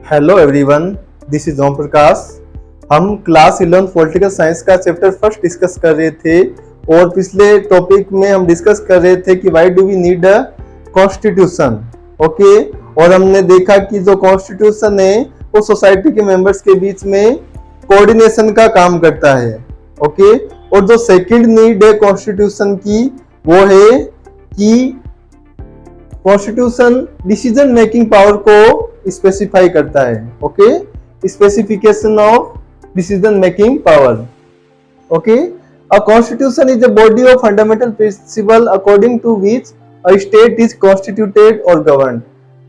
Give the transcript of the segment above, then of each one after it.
Hello everyone, this is Om Prakash. हम class 11 political science का chapter first discuss कर रहे थे और पिछले टॉपिक में हम डिस्कस कर रहे थे कि why do we need a constitution. Okay, और हमने देखा कि जो कॉन्स्टिट्यूशन है वो सोसाइटी के मेंबर्स के बीच में कोऑर्डिनेशन का काम करता है। ओके, और जो सेकंड नीड है कॉन्स्टिट्यूशन की वो है कि कॉन्स्टिट्यूशन डिसीजन मेकिंग पावर को स्पेसिफाई करता है। Okay, specification of decision making power. Okay, a constitution is a body of fundamental principle according to which a state is constituted और गवर्न।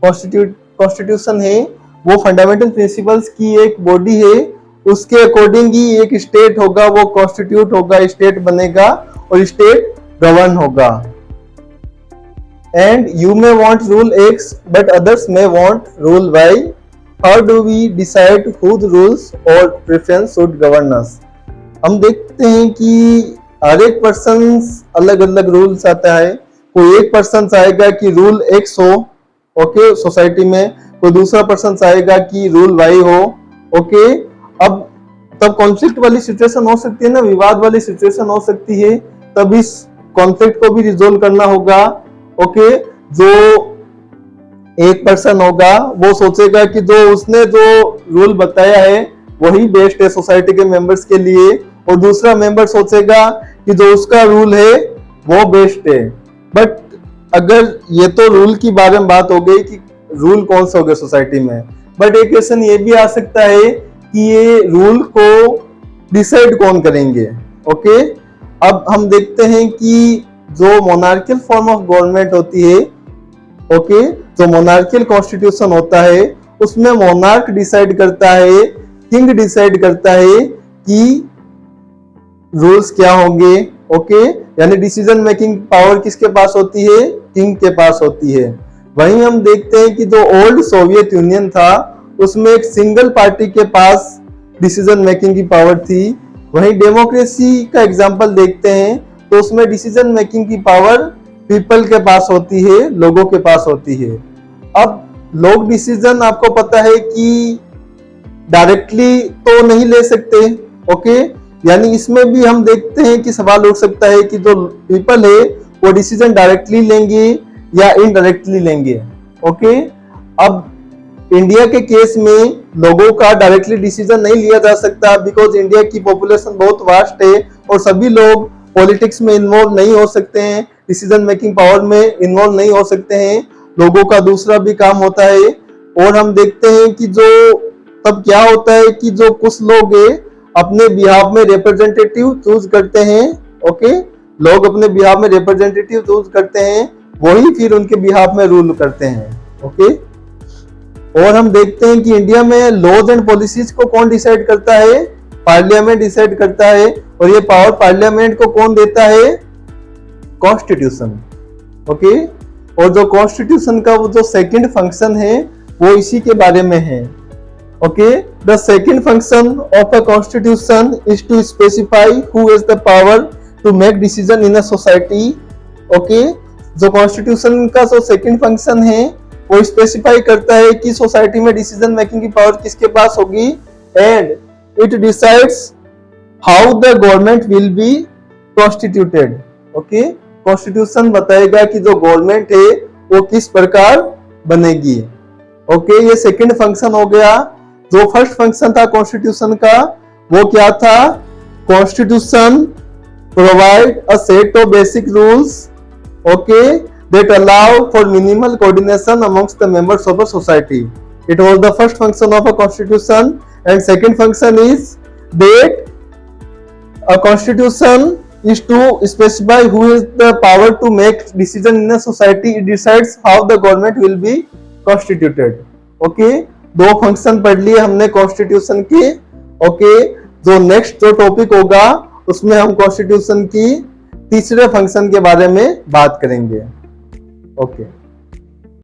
कॉन्स्टिट्यूशन है वो फंडामेंटल प्रिंसिपल्स की एक body है, उसके अकॉर्डिंग ही एक स्टेट होगा, वो कॉन्स्टिट्यूट होगा, स्टेट बनेगा और स्टेट गवर्न होगा। And you may want rule X, but others may want rule Y. How do we decide whose rules or preference should govern us? हम देखते हैं कि हर एक पर्सन अलग अलग रूल्स आता है। कोई एक पर्सन चाहेगा कि रूल X हो, ओके, सोसाइटी में, कोई दूसरा पर्सन चाहेगा कि रूल Y हो। ओके, अब तब कॉन्फ्लिक्ट वाली सिचुएशन हो सकती है ना, विवाद वाली सिचुएशन हो सकती है, तब इस कॉन्फ्लिक्ट को भी रिजोल्व करना होगा। ओके, जो एक पर्सन होगा वो सोचेगा कि जो उसने जो रूल बताया है वही बेस्ट है सोसाइटी के मेंबर्स के लिए, और दूसरा मेंबर सोचेगा कि जो उसका रूल है वो बेस्ट है। बट अगर ये तो रूल की बारे में बात हो गई कि रूल कौन सा होगा सोसाइटी में, बट एक क्वेश्चन ये भी आ सकता है कि ये रूल को डिसाइड कौन करेंगे। ओके, अब हम देखते हैं कि जो मोनार्कियल फॉर्म ऑफ गवर्नमेंट होती है, ओके, जो मोनार्कियल कॉन्स्टिट्यूशन होता है उसमें मोनार्क डिसाइड करता है, किंग डिसाइड करता है कि रूल्स क्या होंगे। ओके, यानी डिसीजन मेकिंग पावर किसके पास होती है? किंग के पास होती है। वहीं हम देखते हैं कि जो ओल्ड सोवियत यूनियन था उसमें एक सिंगल पार्टी के पास डिसीजन मेकिंग की पावर थी। वहीं डेमोक्रेसी का एग्जांपल देखते हैं तो उसमें डिसीजन मेकिंग की पावर पीपल के पास होती है, लोगों के पास होती है। अब लोग डिसीजन आपको पता है कि डायरेक्टली तो नहीं ले सकते। ओके, यानी इसमें भी हम देखते हैं कि सवाल उठ सकता है कि जो पीपल है वो डिसीजन डायरेक्टली लेंगे या इनडायरेक्टली लेंगे। ओके, अब इंडिया के केस में लोगों का डायरेक्टली डिसीजन नहीं लिया जा सकता, बिकॉज इंडिया की पॉपुलेशन बहुत वास्ट है और सभी लोग पॉलिटिक्स में इन्वॉल्व नहीं हो सकते हैं, डिसीजन मेकिंग पावर में इन्वॉल्व नहीं हो सकते हैं। लोगों का दूसरा भी काम होता है। और हम देखते हैं कि जो तब क्या होता है कि जो कुछ लोग अपने बिहाफ में रिप्रेजेंटेटिव चूज करते हैं। ओके, लोग अपने बिहाफ में रिप्रेजेंटेटिव चूज करते हैं, वही फिर उनके बिहाफ में रूल करते हैं। ओके, और हम देखते हैं कि इंडिया में लॉज एंड पॉलिसीज को कौन डिसाइड करता है? पार्लियामेंट डिसाइड करता है, और ये पावर पार्लियामेंट को कौन देता है? कॉन्स्टिट्यूशन। ओके, और जो कॉन्स्टिट्यूशन का वो जो सेकंड फंक्शन है वो इसी के बारे में है। Okay, the second function of a constitution is to specify who has the power to make decision in a society. Okay, जो कॉन्स्टिट्यूशन का जो सेकंड फंक्शन है वो स्पेसिफाई करता है कि सोसाइटी में डिसीजन मेकिंग की पावर किसके पास होगी, and it decides how the government will be constituted. Okay, constitution बताएगा कि जो गवर्नमेंट है वो किस प्रकार बनेगी। ओके, ये सेकंड फंक्शन हो गया। जो फर्स्ट फंक्शन था कॉन्स्टिट्यूशन का वो क्या था? Constitution provide a set of basic rules, okay, that allow for minimal coordination amongst the members of a society. It was the first function of a constitution, and second function is that a constitution is to specify who has the power to make decision in a society. It decides how the government will be constituted. Okay, दो function पढ़ लिए हमने constitution के। Okay, जो next जो topic होगा उसमें हम कॉन्स्टिट्यूशन की तीसरे फंक्शन के बारे में बात करेंगे। ओके।